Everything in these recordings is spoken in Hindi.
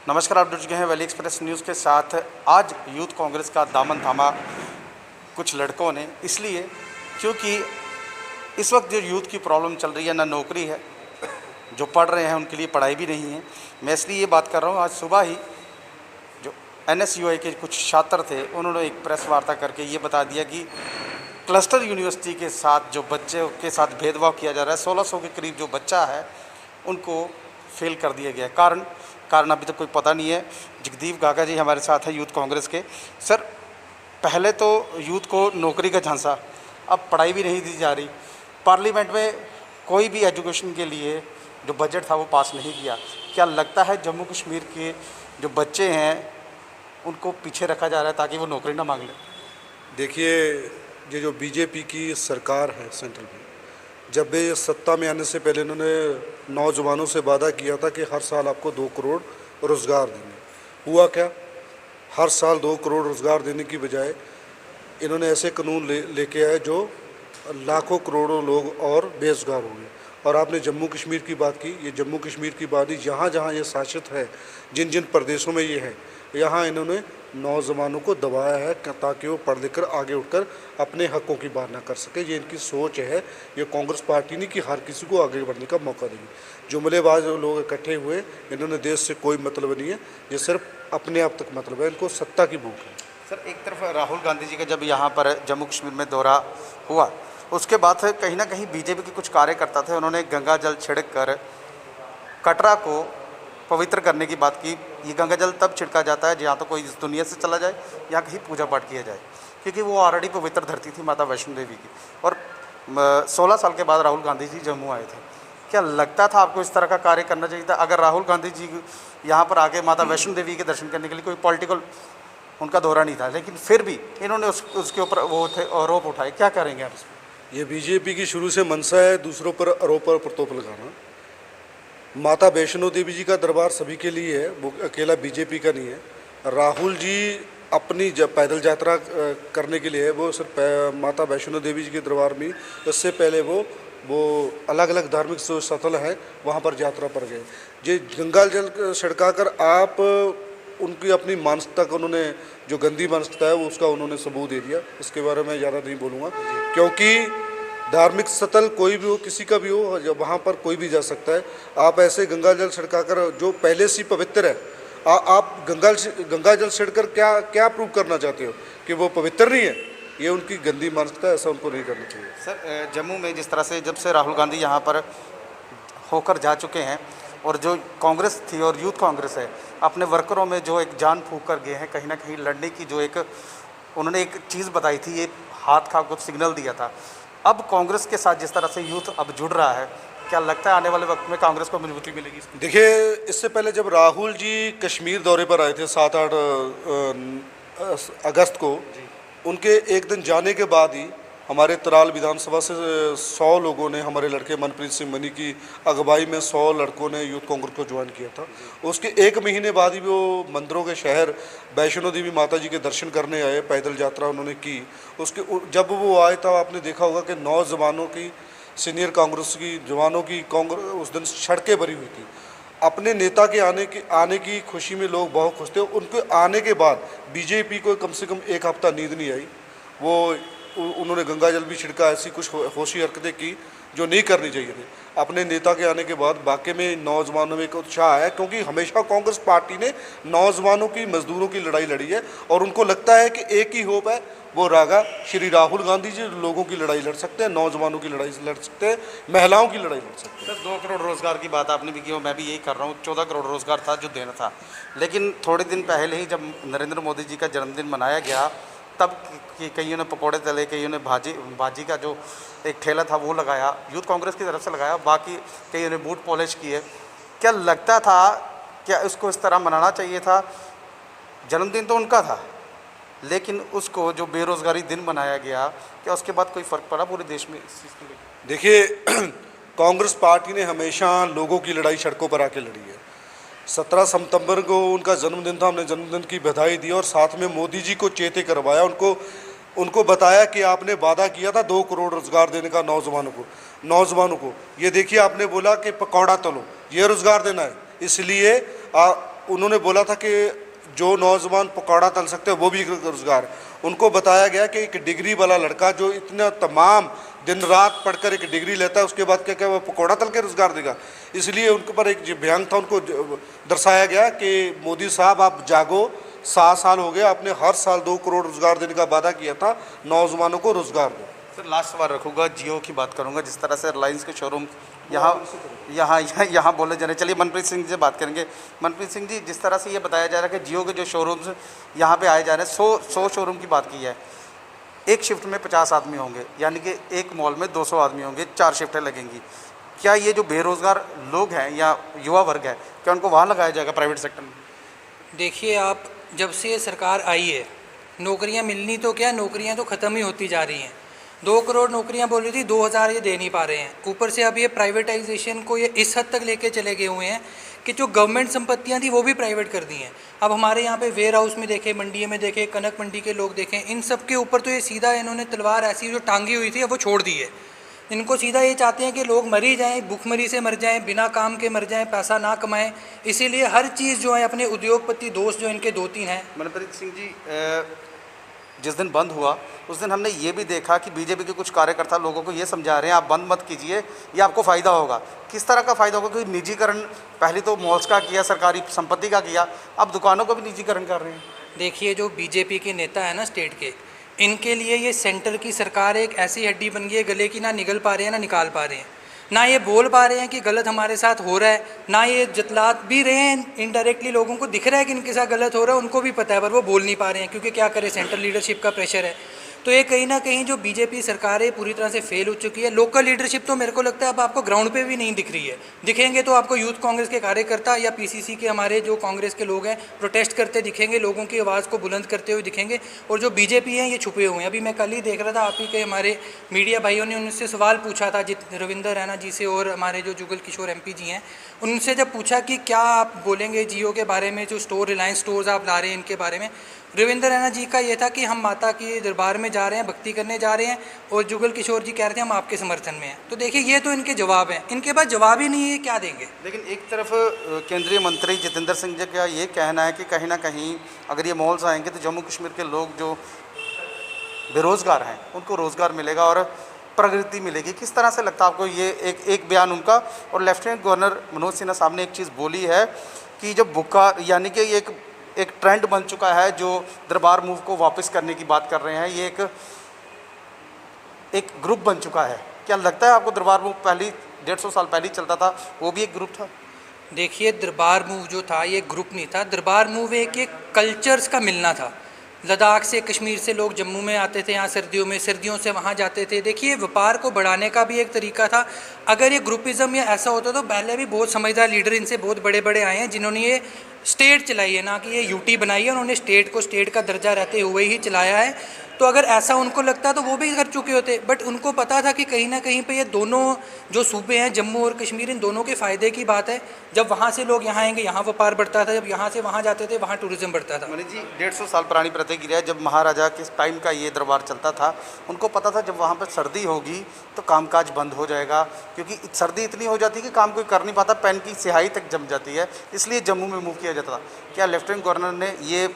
नमस्कार, आप जुड़ चुके हैं वैली एक्सप्रेस न्यूज़ के साथ। आज यूथ कांग्रेस का दामन थामा कुछ लड़कों ने, इसलिए क्योंकि इस वक्त जो यूथ की प्रॉब्लम चल रही है, ना नौकरी है, जो पढ़ रहे हैं उनके लिए पढ़ाई भी नहीं है। मैं इसलिए ये बात कर रहा हूँ, आज सुबह ही जो NSUI के कुछ छात्र थे, उन्होंने एक प्रेस वार्ता करके ये बता दिया कि क्लस्टर यूनिवर्सिटी के साथ जो बच्चे के साथ भेदभाव किया जा रहा है, 1600 के करीब जो बच्चा है उनको फेल कर दिया गया। कारण अभी तक कोई पता नहीं है। जगदीप गागा जी हमारे साथ है यूथ कांग्रेस के। सर, पहले तो यूथ को नौकरी का झांसा, अब पढ़ाई भी नहीं दी जा रही। पार्लियामेंट में कोई भी एजुकेशन के लिए जो बजट था वो पास नहीं किया। क्या लगता है जम्मू कश्मीर के जो बच्चे हैं उनको पीछे रखा जा रहा है ताकि वो नौकरी ना मांग लें? देखिए, ये जो बीजेपी की सरकार है सेंट्रल में, जब वे सत्ता में आने से पहले इन्होंने नौजवानों से वादा किया था कि हर साल आपको 2 करोड़ रोज़गार देंगे। हुआ क्या? हर साल 2 करोड़ रोज़गार देने की बजाय इन्होंने ऐसे कानून लेके आए जो लाखों करोड़ों लोग और बेरोजगार हो गए। और आपने जम्मू कश्मीर की बात की, ये जम्मू कश्मीर की बात ही, जहाँ जहाँ ये शासित है, जिन जिन प्रदेशों में ये है, यहाँ इन्होंने नौजवानों को दबाया है ताकि वो पढ़ लिख कर आगे उठकर अपने हकों की बात ना कर सके। ये इनकी सोच है। ये कांग्रेस पार्टी नहीं कि हर किसी को आगे बढ़ने का मौका देगी। जुमलेबाज लोग इकट्ठे हुए, इन्होंने देश से कोई मतलब नहीं है, ये सिर्फ अपने आप तक मतलब है, इनको सत्ता की भूख है। सर, एक तरफ राहुल गांधी जी का जब यहाँ पर जम्मू कश्मीर में दौरा हुआ, उसके बाद कहीं ना कहीं बीजेपी के कुछ कार्यकर्ता थे, उन्होंने गंगा जल छिड़क कर कटरा को पवित्र करने की बात की। ये गंगा जल तब छिड़का जाता है जहाँ तो कोई इस दुनिया से चला जाए या कहीं पूजा पाठ किया जाए, क्योंकि वो ऑलरेडी पवित्र धरती थी माता वैष्णो देवी की। और 16 साल के बाद राहुल गांधी जी जम्मू आए थे। क्या लगता था आपको इस तरह का कार्य करना चाहिए था? अगर राहुल गांधी जी यहाँ पर आके माता वैष्णो देवी के दर्शन करने के लिए, कोई पॉलिटिकल उनका दौरा नहीं था, लेकिन फिर भी इन्होंने उसके ऊपर वो थे आरोप उठाए, क्या करेंगे आप इसमें? ये बीजेपी की शुरू से मंशा है दूसरों पर आरोप और प्रतोप लगाना। माता वैष्णो देवी जी का दरबार सभी के लिए है, वो अकेला बीजेपी का नहीं है। राहुल जी अपनी जब पैदल यात्रा करने के लिए है, वो सिर्फ माता वैष्णो देवी जी के दरबार में, इससे पहले वो अलग अलग धार्मिक स्थल है वहाँ पर यात्रा पर गए। ये गंगा जल छिड़का कर आप उनकी अपनी मानसिकता को, उन्होंने जो गंदी मानसिकता है वो उसका उन्होंने सबूत दे दिया। इसके बारे में ज़्यादा नहीं बोलूँगा, क्योंकि धार्मिक स्थल कोई भी हो, किसी का भी हो, जब वहाँ पर कोई भी जा सकता है। आप ऐसे गंगा जल छिड़काकर जो पहले से पवित्र है, आप गंगा जल छिड़कर क्या प्रूव करना चाहते हो कि वो पवित्र नहीं है? ये उनकी गंदी मानसिकता है, ऐसा उनको नहीं करना चाहिए। सर, जम्मू में जिस तरह से जब से राहुल गांधी यहाँ पर होकर जा चुके हैं, और जो कांग्रेस थी और यूथ कांग्रेस है, अपने वर्करों में जो एक जान फूंक कर गए हैं, कहीं ना कहीं लड़ने की जो एक उन्होंने एक चीज़ बताई थी, ये हाथ का कुछ सिग्नल दिया था। अब कांग्रेस के साथ जिस तरह से यूथ अब जुड़ रहा है, क्या लगता है आने वाले वक्त में कांग्रेस को मजबूती मिलेगी? देखिए, इससे पहले जब राहुल जी कश्मीर दौरे पर आए थे 7-8 अगस्त को, उनके एक दिन जाने के बाद ही हमारे तराल विधानसभा से 100 लोगों ने, हमारे लड़के मनप्रीत सिंह मनी की अगुवाई में 100 लड़कों ने यूथ कांग्रेस को ज्वाइन किया था। उसके 1 महीने बाद ही वो मंदिरों के शहर वैष्णो देवी माता जी के दर्शन करने आए, पैदल यात्रा उन्होंने की। उसके जब वो आए तो आपने देखा होगा कि नौजवानों की, सीनियर कांग्रेस की जवानों की कांग्रेस उस दिन सड़कें भरी हुई थी। अपने नेता के आने की खुशी में लोग बहुत खुश थे। उनके आने के बाद बीजेपी को कम से कम 1 हफ्ता नींद नहीं आई। उन्होंने गंगा जल भी छिड़का, ऐसी कुछ होशी हरकतें की जो नहीं करनी चाहिए थी। अपने नेता के आने के बाद वाकई में नौजवानों में एक उत्साह है, क्योंकि हमेशा कांग्रेस पार्टी ने नौजवानों की, मजदूरों की लड़ाई लड़ी है, और उनको लगता है कि एक ही होप है, वो रागा श्री राहुल गांधी जी लोगों की लड़ाई लड़ सकते हैं, नौजवानों की लड़ाई लड़ सकते हैं, महिलाओं की लड़ाई लड़ सकते हैं। सर, 2 करोड़ रोज़गार की बात आपने भी की, मैं भी यही कर रहा हूँ। 14 करोड़ रोज़गार था जो देना था, लेकिन थोड़े दिन पहले ही जब नरेंद्र मोदी जी का जन्मदिन मनाया गया, तब कईयों ने पकौड़े तले, कईयों ने भाजी का जो एक ठेला था वो लगाया, यूथ कांग्रेस की तरफ से लगाया, बाकी कईयों ने बूट पॉलिश किए। क्या लगता था, क्या इसको इस तरह मनाना चाहिए था? जन्मदिन तो उनका था, लेकिन उसको जो बेरोज़गारी दिन मनाया गया, क्या उसके बाद कोई फ़र्क पड़ा पूरे देश में इस चीज़ को लेकर? देखिए, कांग्रेस पार्टी ने हमेशा लोगों की लड़ाई सड़कों पर आके लड़ी है। 17 सितंबर को उनका जन्मदिन था, हमने जन्मदिन की बधाई दी और साथ में मोदी जी को चेते करवाया। उनको बताया कि आपने वादा किया था 2 करोड़ रोजगार देने का नौजवानों को। ये देखिए, आपने बोला कि पकौड़ा तलो, ये रोजगार देना है, इसलिए उन्होंने बोला था कि जो नौजवान पकौड़ा तल सकते हैं वो भी रोज़गार है। उनको बताया गया कि एक डिग्री वाला लड़का जो इतना तमाम दिन रात पढ़कर एक डिग्री लेता है, उसके बाद क्या क्या वो पकौड़ा तल के रोज़गार देगा। इसलिए उनके ऊपर एक जो बयान था उनको दर्शाया गया कि मोदी साहब आप जागो, 7 साल हो गए, आपने हर साल 2 करोड़ रोज़गार देने का वादा किया था, नौजवानों को रोज़गार दो। सर लास्ट सवाल रखूँगा, जियो की बात करूँगा। जिस तरह से रिलायंस के शोरूम यहाँ बोले जा रहे, चलिए मनप्रीत सिंह जी से बात करेंगे। मनप्रीत सिंह जी, जिस तरह से ये बताया जा रहा है कि जियो के जो शोरूम्स यहाँ पे आए जा रहे हैं, 100 शोरूम की बात की है, एक शिफ्ट में 50 आदमी होंगे, यानी कि एक मॉल में 200 आदमी होंगे, 4 शिफ्टें लगेंगी। क्या ये जो बेरोज़गार लोग हैं या युवा वर्ग है, क्या उनको वहाँ लगाया जाएगा प्राइवेट सेक्टर में? देखिए, आप जब से ये सरकार आई है, नौकरियां मिलनी तो क्या, नौकरियां तो ख़त्म ही होती जा रही हैं। 2 करोड़ नौकरियां बोल रही थी, 2000 ये दे नहीं पा रहे हैं। ऊपर से अब ये प्राइवेटाइजेशन को ये इस हद तक लेके चले गए हुए हैं कि जो गवर्नमेंट संपत्तियां थी वो भी प्राइवेट कर दी हैं। अब हमारे यहाँ पे वेयर हाउस में देखें, मंडी में देखें, कनक मंडी के लोग देखें, इन सब के ऊपर तो ये सीधा इन्होंने तलवार ऐसी जो टांगी हुई थी वो छोड़ दी है। इनको सीधा ये चाहते हैं कि लोग मरी जाएं, भूखमरी से मर जाएं, बिना काम के मर जाएं, पैसा ना कमाएं। इसीलिए हर चीज़ जो है, अपने उद्योगपति दोस्त जो इनके 2-3 हैं। मनप्रीत सिंह जी, जिस दिन बंद हुआ उस दिन हमने ये भी देखा कि बीजेपी के कुछ कार्यकर्ता लोगों को ये समझा रहे हैं आप बंद मत कीजिए, ये आपको फ़ायदा होगा। किस तरह का फ़ायदा होगा? क्योंकि निजीकरण पहले तो मॉल्स का किया, सरकारी संपत्ति का किया, अब दुकानों का भी निजीकरण कर रहे हैं। देखिए, जो बीजेपी के नेता है ना स्टेट के, इनके लिए ये सेंटर की सरकार एक ऐसी हड्डी बन गई है गले की, ना निगल पा रहे हैं ना निकाल पा रहे हैं। ना ये बोल पा रहे हैं कि गलत हमारे साथ हो रहा है, ना ये जतला भी रहे हैं। इनडायरेक्टली लोगों को दिख रहा है कि इनके साथ गलत हो रहा है, उनको भी पता है, पर वो बोल नहीं पा रहे हैं क्योंकि क्या करें, सेंट्रल लीडरशिप का प्रेशर है। तो ये कहीं ना कहीं जो बीजेपी सरकार है पूरी तरह से फेल हो चुकी है। लोकल लीडरशिप तो मेरे को लगता है अब आपको ग्राउंड पे भी नहीं दिख रही है। दिखेंगे तो आपको यूथ कांग्रेस के कार्यकर्ता या पीसीसी के हमारे जो कांग्रेस के लोग हैं प्रोटेस्ट करते दिखेंगे, लोगों की आवाज़ को बुलंद करते हुए दिखेंगे। और जो बीजेपी है ये छुपे हुए हैं। अभी मैं कल ही देख रहा था, आप ही के हमारे मीडिया भाइयों ने उनसे सवाल पूछा था, रविंदर रैना जी से और हमारे जो जुगल किशोर MP जी हैं, उनसे जब पूछा कि क्या आप बोलेंगे जियो के बारे में, जो स्टोर रिलायंस स्टोर्स आप ला रहे हैं इनके बारे में, रविंदर रैना जी का ये था कि हम माता के दरबार में जा रहे हैं, भक्ति करने जा रहे हैं, और जुगल किशोर जी कह रहे थे हम आपके समर्थन में हैं। तो देखिए, ये तो इनके जवाब हैं, इनके पास जवाब ही नहीं है, क्या देंगे। लेकिन एक तरफ केंद्रीय मंत्री जितेंद्र सिंह जी का ये कहना है कि कहीं ना कहीं अगर ये मॉल्स आएंगे तो जम्मू कश्मीर के लोग जो बेरोज़गार हैं उनको रोज़गार मिलेगा और प्रगति मिलेगी। किस तरह से लगता है आपको ये एक बयान उनका? और लेफ्टिनेंट गवर्नर मनोज सिन्हा साहब ने एक चीज़ बोली है कि जब बुक्का, यानी कि ये एक ट्रेंड बन चुका है, जो दरबार मूव को वापस करने की बात कर रहे हैं, ये एक ग्रुप बन चुका है। क्या लगता है आपको दरबार मूव पहले 150 साल पहले चलता था, वो भी एक ग्रुप था? देखिए, दरबार मूव जो था ये ग्रुप नहीं था। दरबार मूव एक कल्चर्स का मिलना था। लद्दाख से, कश्मीर से लोग जम्मू में आते थे, यहाँ सर्दियों में, सर्दियों से वहाँ जाते थे। देखिए, व्यापार को बढ़ाने का भी एक तरीका था। अगर ये ग्रुपिज़म या ऐसा होता तो पहले भी बहुत समझदार लीडर इनसे बहुत बड़े बड़े आए हैं जिन्होंने ये स्टेट चलाई है, ना कि ये यूटी बनाई है। उन्होंने स्टेट को स्टेट का दर्जा रहते हुए ही चलाया है। तो अगर ऐसा उनको लगता तो वो भी कर चुके होते, बट उनको पता था कि कहीं ना कहीं पे ये दोनों जो सूबे हैं, जम्मू और कश्मीर, इन दोनों के फ़ायदे की बात है। जब वहाँ से लोग यहाँ आएंगे, यहाँ व्यापार बढ़ता था, जब यहाँ से वहाँ जाते थे, वहाँ टूरिज्म बढ़ता था। मनीष जी, 150 साल पुरानी प्रतिक्रिया है। जब महाराजा के टाइम का ये दरबार चलता था, उनको पता था जब वहाँ पर सर्दी होगी तो कामकाज बंद हो जाएगा, क्योंकि सर्दी इतनी हो जाती है कि काम कोई कर नहीं पाता, पेन की स्याही तक जम जाती है, इसलिए जम्मू में मूव किया जाता था। क्या लेफ्टिनेंट गवर्नर ने ये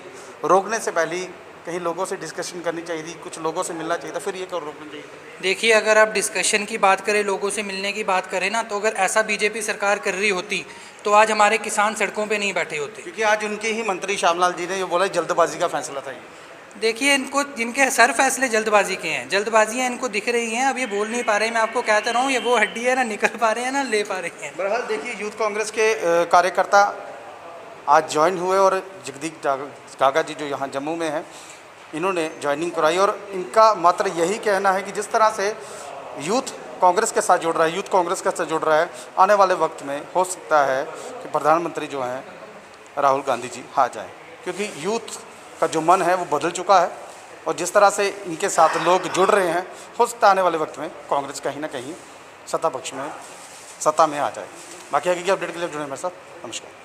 रोकने से पहले कहीं लोगों से डिस्कशन करनी चाहिए थी, कुछ लोगों से मिलना चाहिए था, फिर ये क्यों रोकना चाहिए? देखिए, अगर आप डिस्कशन की बात करें, लोगों से मिलने की बात करें ना, तो अगर ऐसा बीजेपी सरकार कर रही होती तो आज हमारे किसान सड़कों पे नहीं बैठे होते। क्योंकि आज उनके ही मंत्री श्यामलाल जी ने ये बोला जल्दबाजी का फैसला था ये। देखिए, इनको इनके सर फैसले जल्दबाजी के हैं, जल्दबाजियाँ इनको दिख रही हैं। अब ये बोल नहीं पा रहे, मैं आपको कहता रहा हूँ, ये वो हड्डी है, ना निकल पा रहे हैं ना ले पा रहे हैं। बहरहाल देखिए, यूथ कांग्रेस के कार्यकर्ता आज ज्वाइन हुए और जगदीप काका जी जो यहाँ जम्मू में हैं, इन्होंने ज्वाइनिंग कराई और इनका मात्र यही कहना है कि जिस तरह से यूथ कांग्रेस के साथ जुड़ रहा है, यूथ कांग्रेस के साथ जुड़ रहा है, आने वाले वक्त में हो सकता है कि प्रधानमंत्री जो हैं राहुल गांधी जी आ जाएं, क्योंकि यूथ का जो मन है वो बदल चुका है और जिस तरह से इनके साथ लोग जुड़ रहे हैं, हो सकता है आने वाले वक्त में कांग्रेस कहीं ना कहीं सत्ता में आ जाए। बाकी आगे की अपडेट के लिए जुड़े मेरे साथ। नमस्कार।